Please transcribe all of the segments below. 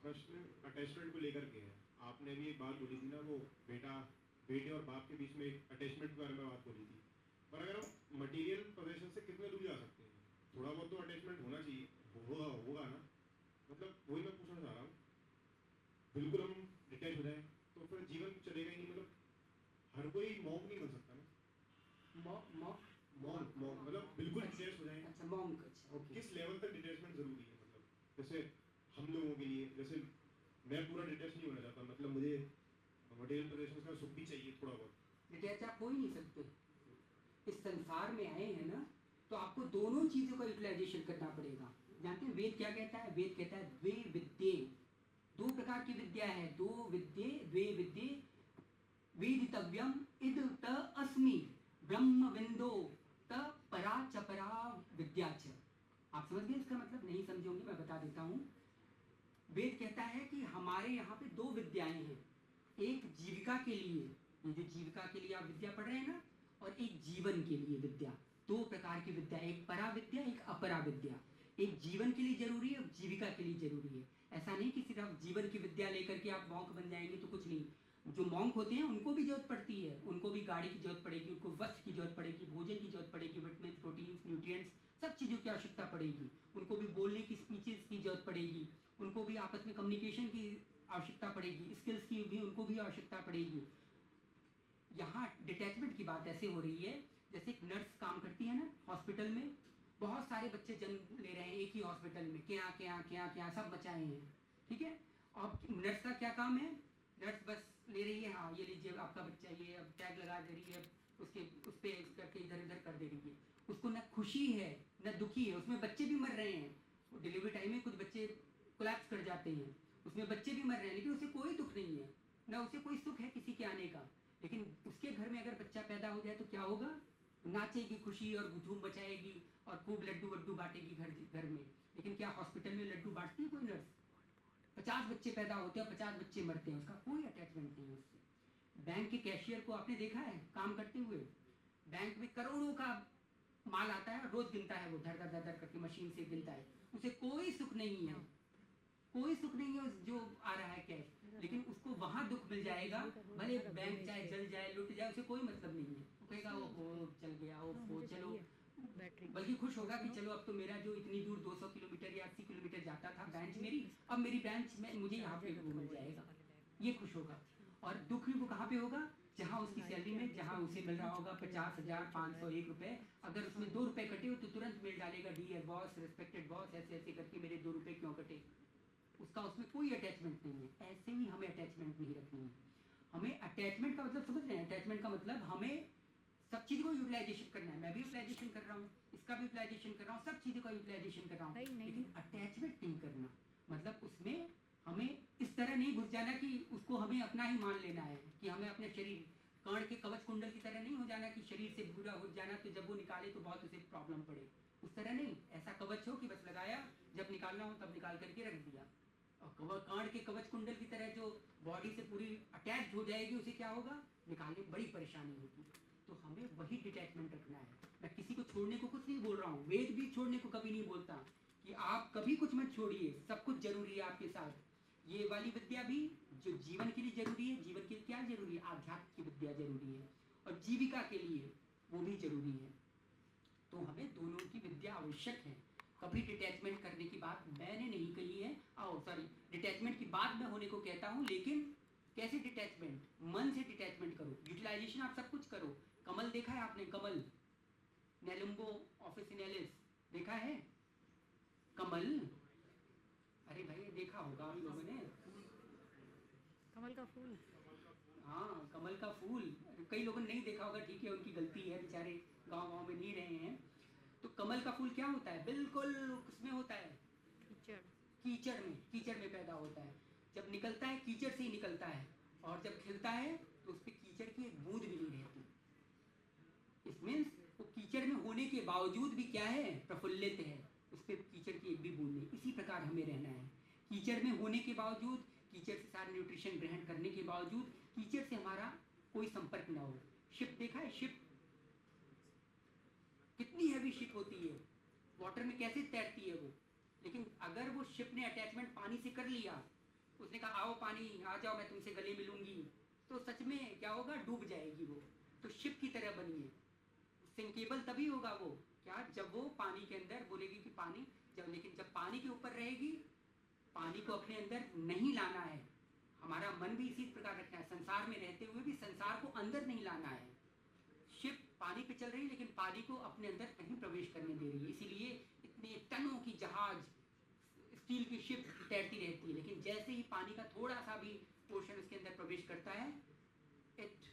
प्रश्न अटैचमेंट को लेकर के है। आपने भी एक बात बोली थी ना, वो बेटे और बाप के बीच में एक अटैचमेंट के बारे में बात बोली थी। पर अगर हम मटेरियल पोजेशन से कितने दूर जा सकते हैं? थोड़ा बहुत तो अटैचमेंट होना चाहिए, होगा ना। मतलब वही मैं पूछना चाह रहा हूँ, बिल्कुल हम डिटैच हो जाए तो फिर जीवन चलेगा ही नहीं। मतलब हर कोई मॉन्क नहीं बन सकता ना। मॉन्क मतलब बिल्कुल डिटैच हो जाए। अच्छा मॉन्क, अच्छा ओके। किस लेवल तक डिटैचमेंट जरूरी है? मतलब जैसे हम लोगों के लिए, जैसे मैं पूरा डिटैच नहीं होना चाहता, मतलब मुझे मटेरियल पोजेशंस का सुख भी चाहिए थोड़ा बहुत। डिटैच आप हो ही नहीं सकते। इस संसार में आए हैं ना, तो आपको दोनों चीजों का यूटिलाइजेशन करना पड़ेगा। जानते हैं वेद क्या कहता है? वेद कहता है द्वे विद्ये, दो प्रकार की विद्या है, दो विद्ये द्वे विद्ये वेदितव्यम इद त अस्मि ब्रह्म विंदो त परा च परा विद्या च। आप समझ गए इसका मतलब? नहीं समझोगे मैं बता देता हूँ। वेद कहता है कि हमारे यहाँ पे दो विद्याएं हैं, एक जीविका के लिए, ये जो जीविका के लिए आप विद्या पढ़ रहे हैं ना, और एक जीवन के लिए विद्या। दो प्रकार की विद्या, एक परा विद्या एक अपरा विद्या। एक जीवन के लिए जरूरी है, जीविका के लिए जरूरी है। ऐसा नहीं कि सिर्फ जीवन की विद्या लेकर के आप मॉन्क बन जाएंगे तो कुछ नहीं। जो मॉन्क होते हैं उनको भी जरूरत पड़ती है, उनको भी गाड़ी की जरूरत पड़ेगी, उनको वस्त्र की जरूरत पड़ेगी, भोजन की जरूरत पड़ेगी, विटामिन प्रोटीन्स न्यूट्रिएंट्स सब चीज़ों की आवश्यकता पड़ेगी। उनको भी बोलने की स्पीचेस की जरूरत पड़ेगी, उनको भी आपस में कम्युनिकेशन की आवश्यकता पड़ेगी, स्किल्स की भी उनको भी आवश्यकता पड़ेगी। यहाँ डिटैचमेंट की बात ऐसे हो रही है जैसे एक नर्स काम करती है ना हॉस्पिटल में, बहुत सारे बच्चे जन्म ले रहे हैं एक ही हॉस्पिटल में, क्या क्या क्या क्या सब बचाए हैं, ठीक है। अब नर्स का क्या काम है? नर्स बस ले रही है, हाँ ये लीजिए आपका बच्चा, ये अब टैग लगा दे रही है, उसके उस पर करके इधर उधर कर दे रही है। उसको न खुशी है न दुखी है, उसमें बच्चे भी मर रहे हैं। डिलीवरी टाइम में कुछ बच्चे कोलैप्स कर जाते हैं, उसमें बच्चे भी मर रहे हैं, लेकिन उसे कोई दुख नहीं है, ना उसे कोई सुख है किसी के आने का। लेकिन उसके घर में अगर बच्चा पैदा हो जाए तो क्या होगा? नाचेगी खुशी और धूम मचाएगी और खूब लड्डू वड्डू बांटेगी घर घर में। लेकिन क्या हॉस्पिटल में लड्डू बांटती है कोई नर्स? 50 बच्चे पैदा होते हैं, 50 बच्चे मरते हैं, उसका कोई अटैचमेंट नहीं है उससे। बैंक के कैशियर को आपने देखा है काम करते हुए? बैंक में करोड़ों का माल आता है, रोज गिनता है, वो धर धर धर धर करके मशीन से गिनता है, उसे कोई सुख नहीं है, कोई सुख नहीं है जो आ रहा है कैश। लेकिन उसको वहां दुख मिल जाएगा, भले बैंक चाहे जल जाए लुट जाए, उसे कोई मतलब नहीं है। वो कहेगा वो चल गया, वो चलो, बल्कि खुश होगा कि चलो अब तो मेरा जो इतनी दूर 200 किलोमीटर या 80 किलोमीटर जाता था ब्रांच मेरी, अब मेरी ब्रांच में मुझे यहाँ पे वो मिल जाएगा, ये खुश होगा। और दुख भी वो कहाँ पे होगा? जहाँ उसकी सैलरी में, जहाँ उसे मिल रहा होगा 50,000 501 रुपए, अगर उसमें 2 रुपए कटे हो तो तुरंत मेल डालेगा, डियर बॉस, रिस्पेक्टेड बॉस, ऐसे ऐसे करके मेरे 2 रुपए क्यों कटे। उसका उसमें कोई अटैचमेंट नहीं है। ऐसे ही हमें अटैचमेंट नहीं रखनी है। हमें अटैचमेंट का मतलब समझ रहे हैं? अटैचमेंट का मतलब हमें सब चीज़ को यूटिलाइजेशन करना है। मैं भी यूटिलाइजेशन कर रहा हूँ, इसका भी यूटिलाइजेशन कर रहा हूँ, सब चीज़ों का यूटिलाइजेशन कर रहा हूँ, लेकिन अटैचमेंट नहीं करना। मतलब उसमें हमें इस तरह नहीं घुस जाना कि उसको हमें अपना ही मान लेना है, कि हमें अपने शरीर कर्ण के कवच कुंडल की तरह नहीं हो जाना कि शरीर से पूरा हो जाना तो जब वो निकाले तो बहुत उसे प्रॉब्लम पड़े। उस तरह नहीं, ऐसा कवच हो कि बस लगाया, जब निकालना हो तब निकाल करके रख दिया। और कर्ण के कवच कुंडल की तरह जो बॉडी से पूरी अटैच हो जाएगी, उसे क्या होगा? निकालने में बड़ी परेशानी होगी। तो हमें वही डिटैचमेंट रखना है। मैं किसी को छोड़ने को कुछ नहीं बोल रहा हूँ, वेद भी छोड़ने को कभी नहीं बोलता कि आप कभी कुछ मत छोड़िए, सब कुछ जरूरी है आपके साथ। ये वाली विद्या भी जो जीवन के लिए जरूरी है, जीवन के लिए क्या जरूरी है? आध्यात्म की विद्या जरूरी है, और जीविका के लिए वो भी जरूरी है। तो हमें दोनों की विद्या आवश्यक है। कभी डिटैचमेंट करने की बात मैंने नहीं कही है, सॉरी, डिटैचमेंट की बात मैं होने को कहता हूँ, लेकिन कैसे डिटैचमेंट? मन से डिटैचमेंट करो, यूटिलाइजेशन आप सब कुछ करो। कमल देखा है आपने? कमल, नेलुम्बो ऑफिसिनेलिस देखा है? कमल, अरे भाई देखा होगा आप लोगों ने। कमल का फूल। हाँ कमल का फूल, कई लोगों ने नहीं देखा होगा, ठीक है, उनकी गलती है, बेचारे गांव गांव में नहीं रहे हैं। तो कमल का फूल क्या होता है? बिल्कुल किसमें होता है? कीचड़। कीचड़ में, कीचड़ में पैदा होता है। जब निकलता है कीचड़ से ही निकलता है, और जब खिलता है तो उस पर कीचड़ की एक बूंद भी नहीं रहती। इट मीन्स वो कीचड़ में होने के बावजूद भी क्या है? प्रफुल्लित है, उस पर कीचड़ की एक भी बूंद नहीं। इसी प्रकार हमें रहना है, कीचड़ में होने के बावजूद, कीचड़ से सारे न्यूट्रिशन ग्रहण करने के बावजूद, कीचड़ से हमारा कोई संपर्क ना हो। शिप देखा है? शिप कितनी हैवी शिप होती है, वाटर में कैसे तैरती है वो, लेकिन अगर वो शिप ने अटैचमेंट पानी से कर लिया उसने कहा आओ पानी आ जाओ मैं तुमसे गले मिलूंगी, तो सच में क्या होगा, डूब जाएगी वो। तो शिप की तरह बनिए, सिंकेबल तभी होगा वो क्या, जब वो पानी के अंदर बोलेगी कि पानी, लेकिन जब पानी के ऊपर रहेगी, पानी को अपने अंदर नहीं लाना है। हमारा मन भी इसी प्रकार रखना है, संसार में रहते हुए भी संसार को अंदर नहीं लाना है। शिप पानी पे चल रही है लेकिन पानी को अपने अंदर नहीं प्रवेश करने दे रही है, इसीलिए इतने टनों की जहाज, स्टील की शिप तैरती रहती है, लेकिन जैसे ही पानी का थोड़ा सा भी पोर्शन उसके अंदर प्रवेश करता है, it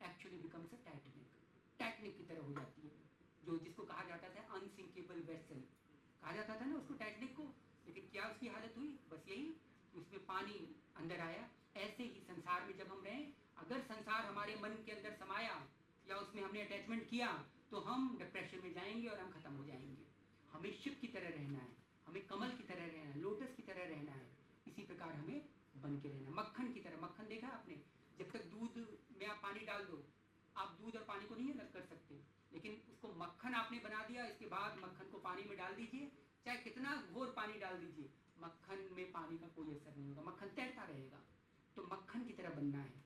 actually becomes a Titanic की तरह हो जाती है, जो जिसको कहा जाता था अनसिंकेबल वेसल, कहा जाता था ना उसको टाइटैनिक को। लेकिन क्या उसकी हालत हुई, बस यही, उसमें पानी अंदर आया। ऐसे ही संसार में जब हम रहें, अगर संसार हमारे मन के अंदर समाया या उसमें हमने अटैचमेंट किया, तो हम डिप्रेशन में जाएंगे और हम खत्म हो जाएंगे। हमें शिप की तरह रहना है, हमें कमल की तरह रहना है, लोटस की तरह रहना है, इसी प्रकार हमें बन के रहना। मक्खन की तरह, मक्खन देखा आपने, जब तक दूध में आप पानी डाल दो, आप दूध और पानी को नहीं अलग कर सकते, लेकिन उसको मक्खन आपने बना दिया, इसके बाद मक्खन को पानी में डाल दीजिए, चाहे कितना घोर पानी डाल दीजिए, मक्खन में पानी का कोई असर नहीं होगा, मक्खन तैरता रहेगा। तो मक्खन की तरह बनना है,